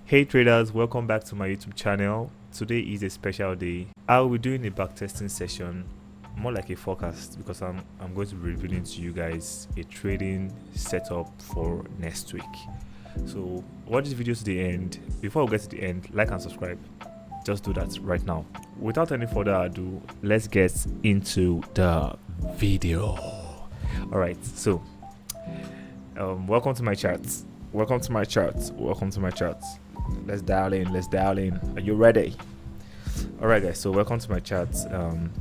Hey traders, welcome back to my YouTube channel. Today is a special day. I'll be doing a backtesting session, more like a forecast, because I'm going to be revealing to you guys a trading setup for next week. So watch this video to the end. Before we get to the end, like and subscribe. Just do that right now. Without any further ado, let's get into the video. All right, so welcome to my charts. Welcome to my charts. Let's dial in. Are you ready? All right, guys, so welcome to my charts. I'm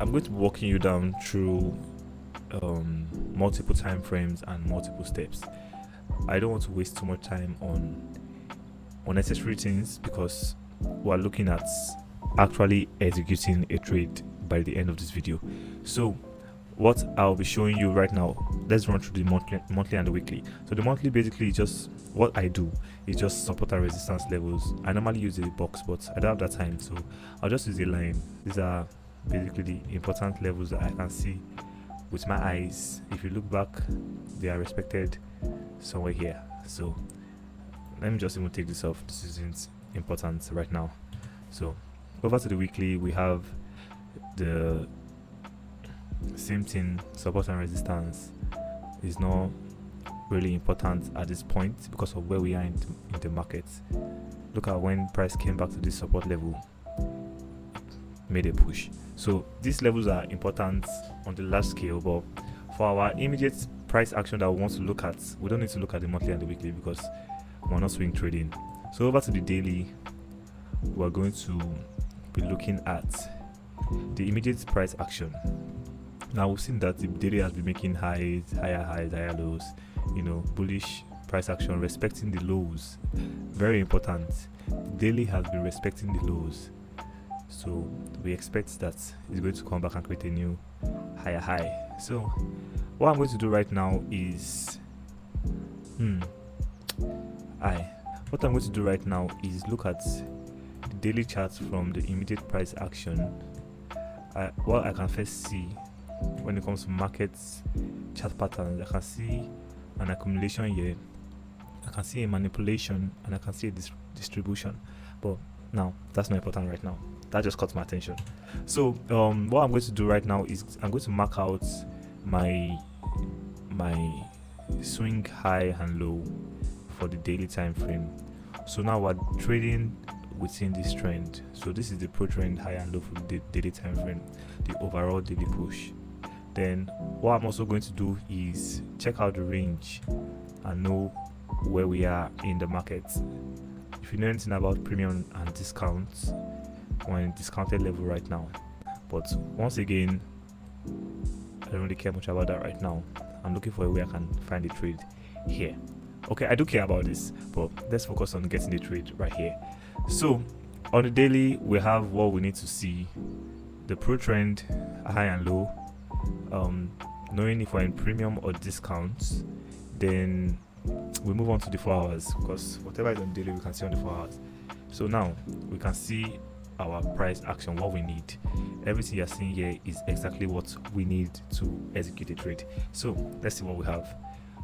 going to be walking you down through multiple time frames and multiple steps. I don't want to waste too much time on unnecessary things because we're looking at actually executing a trade by the end of this video. So what I'll be showing you right now, let's run through the monthly and the weekly. So the monthly, basically just what I do is just support and resistance levels. I normally use a box, but I don't have that time, so I'll just use a line. These are basically the important levels that I can see with my eyes. If you look back, they are respected somewhere here. So let me just even take this off. This isn't important right now. So over to the weekly, we have the same thing. Support and resistance is not really important at this point because of where we are in the market. Look at when price came back to this support level, made a push. So these levels are important on the large scale, but for our immediate price action that we want to look at, we don't need to look at the monthly and the weekly because we're not swing trading. So over to the daily, we're going to be looking at the immediate price action. Now we've seen that the daily has been making highs, higher lows, bullish price action, respecting the lows. Very important. Daily has been respecting the lows. So we expect that it's going to come back and create a new higher high. So what I'm going to do right now is look at the daily charts from the immediate price action. What I can first see when it comes to markets chart patterns, I can see an accumulation here, I can see a manipulation, and I can see a distribution. But now that's not important right now. That just caught my attention. So what I'm going to do right now is I'm going to mark out my swing high and low for the daily time frame. So now we're trading within this trend. So this is the pro trend high and low for the daily time frame, the overall daily push. Then what I'm also going to do is check out the range and know where we are in the market. If you know anything about premium and discounts, we're in discounted level right now. But once again, I don't really care much about that right now. I'm looking for a way I can find a trade here. Okay, I do care about this, but let's focus on getting the trade right here. So on the daily, we have what we need to see: the pro trend high and low. Knowing if we're in premium or discounts, then we move on to the 4 hours, because whatever is on daily we can see on the 4 hours. So now we can see our price action, what we need. Everything you're seeing here is exactly what we need to execute a trade. So let's see what we have.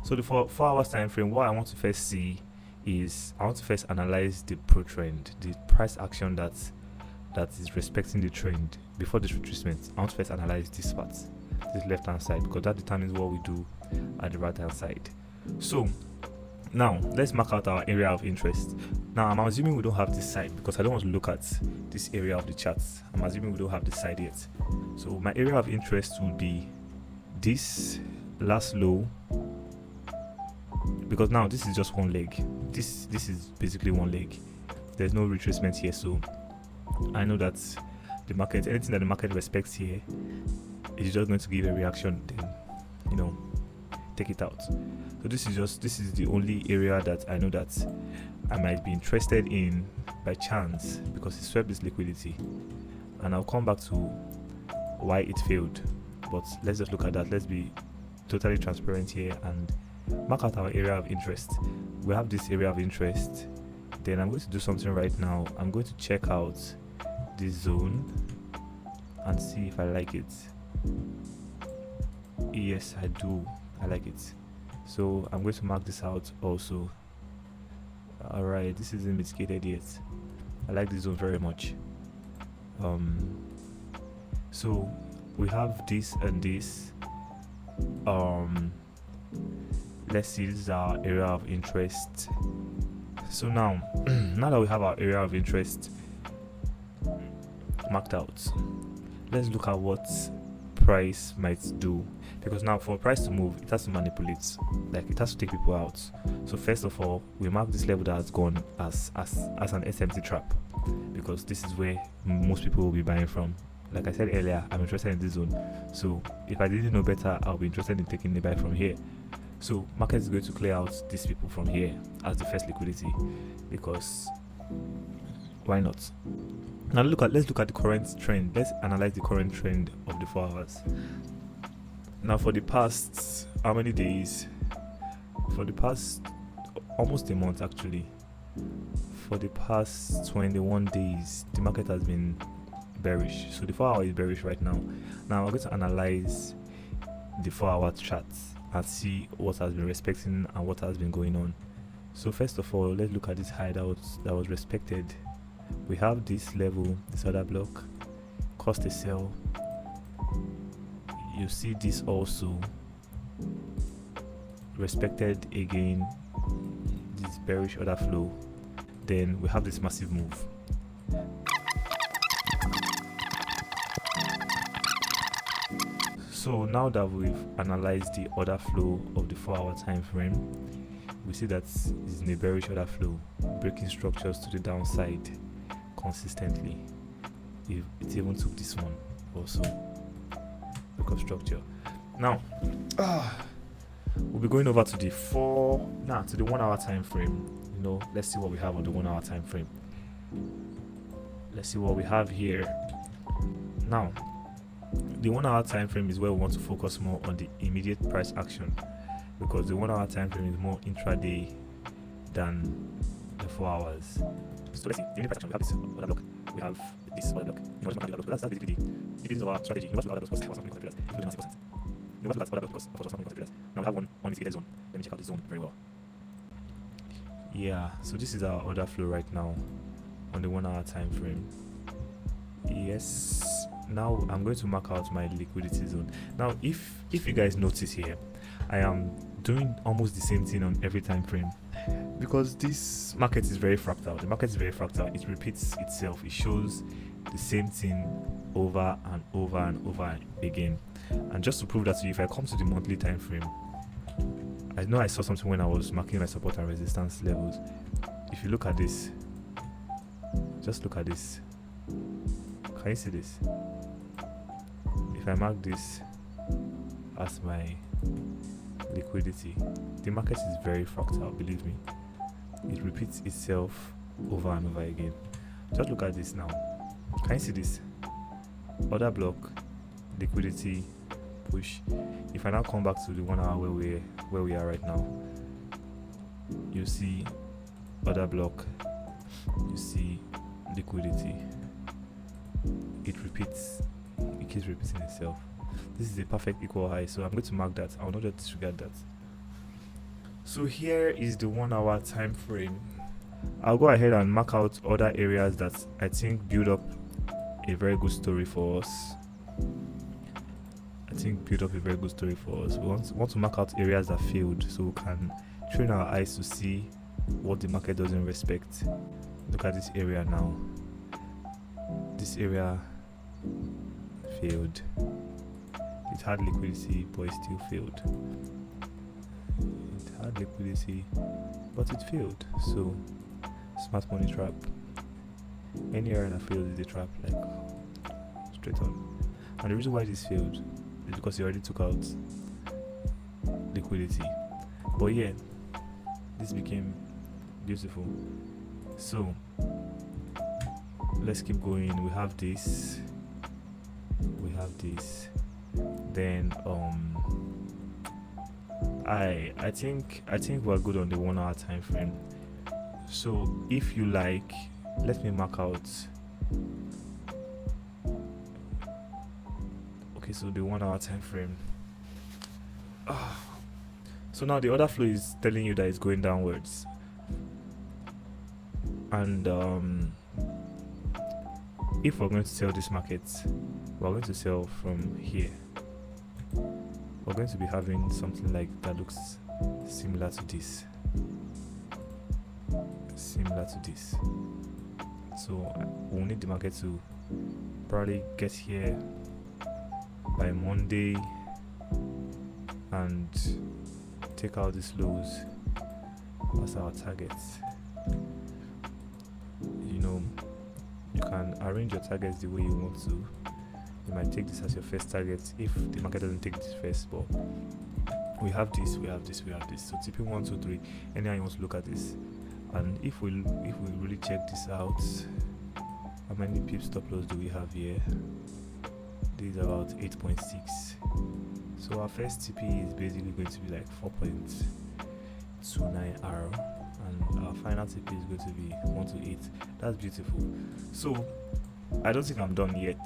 So the 4 hours time frame, what I want to first see is I want to first analyze the pro trend, the price action that is respecting the trend before this retracement. I want to first analyze this part, this left hand side, because that determines what we do at the right hand side. So now let's mark out our area of interest. Now I'm assuming we don't have this side because I don't want to look at this area of the charts. I'm assuming we don't have this side yet. So my area of interest will be this last low, because now this is just one leg. This is basically one leg. There's no retracement here, so I know that the market, anything that the market respects here, is just going to give a reaction, then take it out. So this is the only area that I know that I might be interested in by chance, because it swept this liquidity, and I'll come back to why it failed. But let's just look at that. Let's be totally transparent here and mark out our area of interest. We have this area of interest. Then I'm going to do something right now. I'm going to check out this zone and see if I like it. Yes, I do. I like it. So I'm going to mark this out also. All right, this isn't mitigated yet. I like this zone very much. So we have this and this. Let's see, this is our area of interest. So now now that we have our area of interest marked out, let's look at what price might do, because now for price to move, it has to manipulate, like it has to take people out. So first of all, we mark this level that has gone as an SMT trap, because this is where most people will be buying from. Like I said earlier, I'm interested in this zone, so if I didn't know better, I'll be interested in taking the buy from here. So market is going to clear out these people from here as the first liquidity, because why not? Now let's look at the current trend. Let's analyze the current trend of the 4 hours. Now for the past how many days? For the past almost a month actually. For the past 21 days, the market has been bearish. So the 4 hour is bearish right now. Now we're going to analyze the 4 hour charts and see what has been respecting and what has been going on. So first of all, let's look at this high that was respected. We have this level, this other block, cost a sell. You see this also respected again, this bearish order flow. Then we have this massive move. So now that we've analyzed the order flow of the 4 hour time frame, we see that it's in a bearish order flow, breaking structures to the downside consistently. It even took this one also, break of structure. Now we'll be going over to the 1 hour time frame. Let's see what we have on the 1 hour time frame. Let's see what we have here. Now the 1 hour time frame is where we want to focus more on the immediate price action, because the 1 hour time frame is more intraday than the 4 hours. So let's see the immediate price action. We have this other block, we have this other block. That's basically the basis of our strategy. You must look at other blocks because something contributors, including 90%. You must look at other blocks because something contributors. Now we have one unmitigated zone. Let me check out the zone very well. Yeah, so this is our order flow right now on the 1 hour time frame. Yes. Now I'm going to mark out my liquidity zone. Now if you guys notice here, I am doing almost the same thing on every time frame, because this market is very fractal. The market is very fractal. It repeats itself. It shows the same thing over and over and over again. And just to prove that to you, if I come to the monthly time frame, I know I saw something when I was marking my support and resistance levels. If you look at this, just look at this. Can you see this? If I mark this as my liquidity, the market is very fractal, believe me. It repeats itself over and over again. Just look at this now. Can you see this? Order block, liquidity, push. If I now come back to the 1 hour where we are right now, you see order block, you see liquidity. It keeps repeating itself. This is a perfect equal high, so I'm going to mark that. I will not just disregard that. So here is the 1 hour time frame. I'll go ahead and mark out other areas that I think build up a very good story for us. We want to mark out areas that failed, so we can train our eyes to see what the market doesn't respect. Look at this area now. This area failed. It had liquidity, but it still failed. It had liquidity, but it failed. So, smart money trap. Any area that fails is a trap, like straight on. And the reason why this failed is because he already took out liquidity. But yeah, this became beautiful. So let's keep going. We have this. Then I think we're good on the 1 hour time frame. So if you like, let me mark out. Okay, so the 1 hour time frame. So now the order flow is telling you that it's going downwards. And if we're going to sell this market, we're going to sell from here. We're going to be having something like that looks similar to this. So we'll need the market to probably get here by Monday and take out these lows as our targets. You can arrange your targets the way you want to. You might take this as your first target if the market doesn't take this first, but we have this. So TP1, 2, 3, anyhow you want to look at this. And if we really check this out, how many pip stop loss do we have here? This is about 8.6. So our first TP is basically going to be like 4.29R, and our final TP is going to be 128. That's beautiful. So I don't think I'm done yet.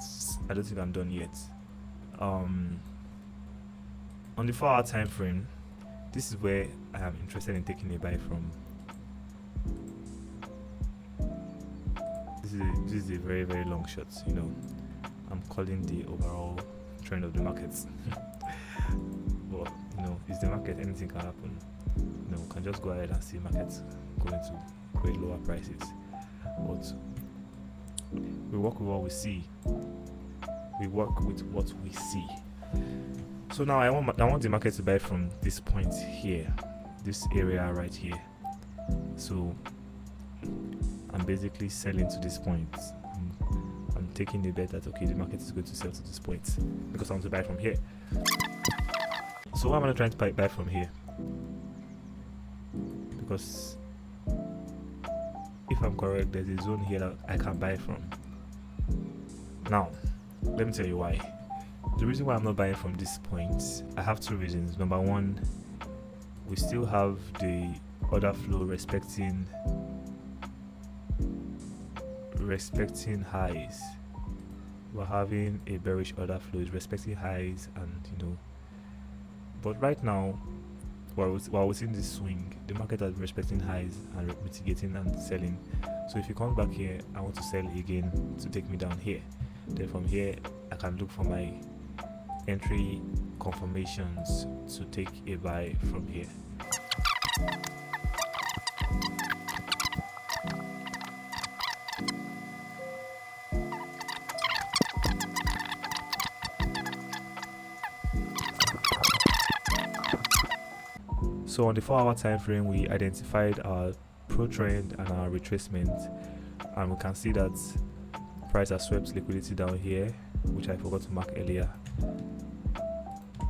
On the 4-hour time frame, this is where I am interested in taking a buy from. This is a very, very long shot. I'm calling the overall trend of the markets. But it's the market, anything can happen. We can just go ahead and see markets going to create lower prices. But we work with what we see. So now I want the market to buy from this point here, this area right here. So I'm basically selling to this point. I'm taking a bet that okay, the market is going to sell to this point because I want to buy from here. So why am I not trying to buy from here? Because if I'm correct, there's a zone here that I can buy from. Now, let me tell you why. The reason why I'm not buying from this point, I have two reasons. Number one, we still have the order flow respecting highs. We're having a bearish order flow, is respecting highs, and but right now, while we're seeing this swing, the market has been respecting highs and mitigating and selling. So if it comes back here, I want to sell again to take me down here. Then from here, I can look for my entry confirmations to take a buy from here. So on the 4-hour time frame, we identified our pro trend and our retracement, and we can see that price has swept liquidity down here, which I forgot to mark earlier,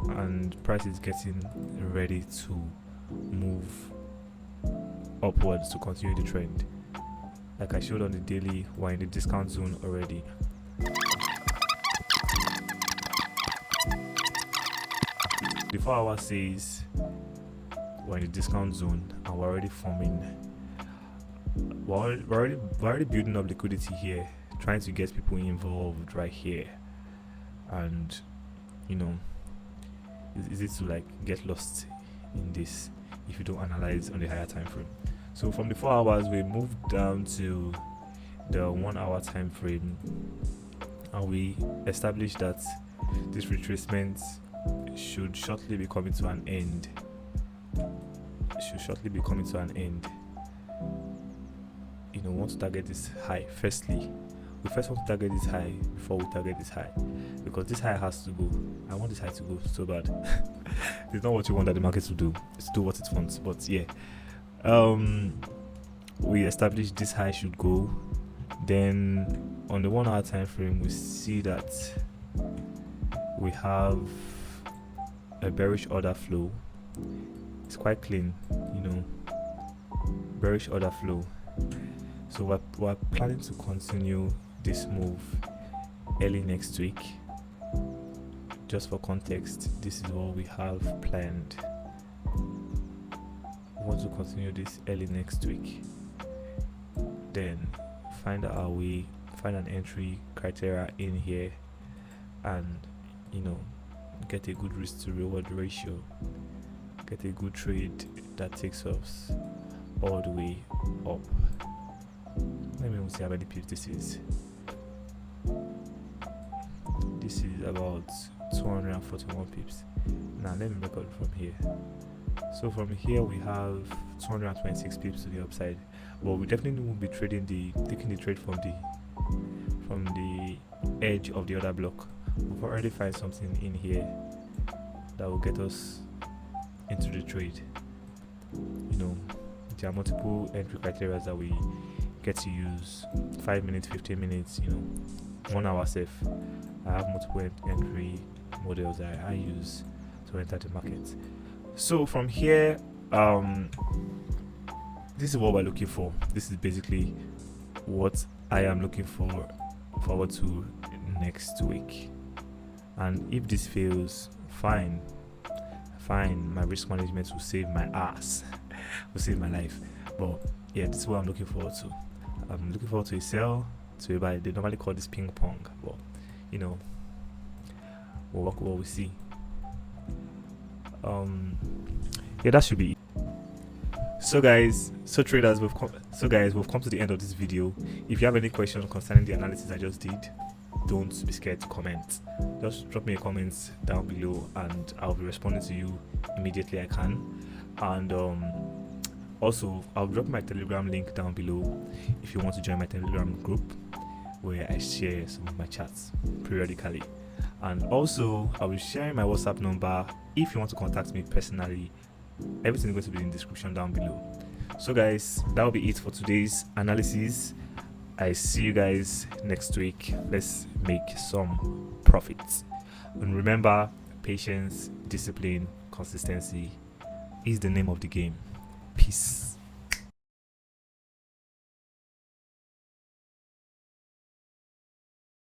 and price is getting ready to move upwards to continue the trend. Like I showed on the daily, we're in the discount zone already. The 4-hour says we're in the discount zone and we're already building up liquidity here, trying to get people involved right here. And it's easy to get lost in this if you don't analyze on the higher time frame. So from the 4 hours, we moved down to the 1 hour time frame, and we established that this retracement should shortly be coming to an end. We want to target this high. Firstly, we first want to target this high before we target this high, because this high has to go. I want this high to go so bad. It's not what you want that the market to do, it's to do what it wants. But yeah, we established this high should go. Then on the 1 hour time frame, we see that we have a bearish order flow. It's quite clean, bearish order flow. So we're planning to continue this move early next week. Just for context, this is what we have planned. We want to continue this early next week, then find an entry criteria in here, and get a good risk to reward ratio, get a good trade that takes us all the way up. me see how many pips this is. This is about 241 pips. Now let me record from here. So from here we have 226 pips to the upside, but we definitely won't be taking the trade from the edge of the other block. We've already found something in here that will get us into the trade. You know, there are multiple entry criteria that we get to use: 5 minutes, 15 minutes, 1 hour safe. I have multiple entry models that I use to enter the market. So from here, this is what we're looking for. This is basically what I am looking forward to next week. And if this fails, fine, my risk management will save my ass, will save my life. But yeah, this is what I'm looking forward to. I'm looking forward to a sell, to a buy. They normally call this ping pong, but we'll work what we see. Yeah, that should be it. So traders, we've come to the end of this video. If you have any questions concerning the analysis I just did, don't be scared to comment. Just drop me a comment down below and I'll be responding to you immediately I can. And also I'll drop my Telegram link down below if you want to join my Telegram group, where I share some of my chats periodically. And also I will share my WhatsApp number if you want to contact me personally. Everything is going to be in the description down below. So guys, that will be it for today's analysis. I see you guys next week. Let's make some profits. And remember, patience, discipline, consistency is the name of the game. Peace.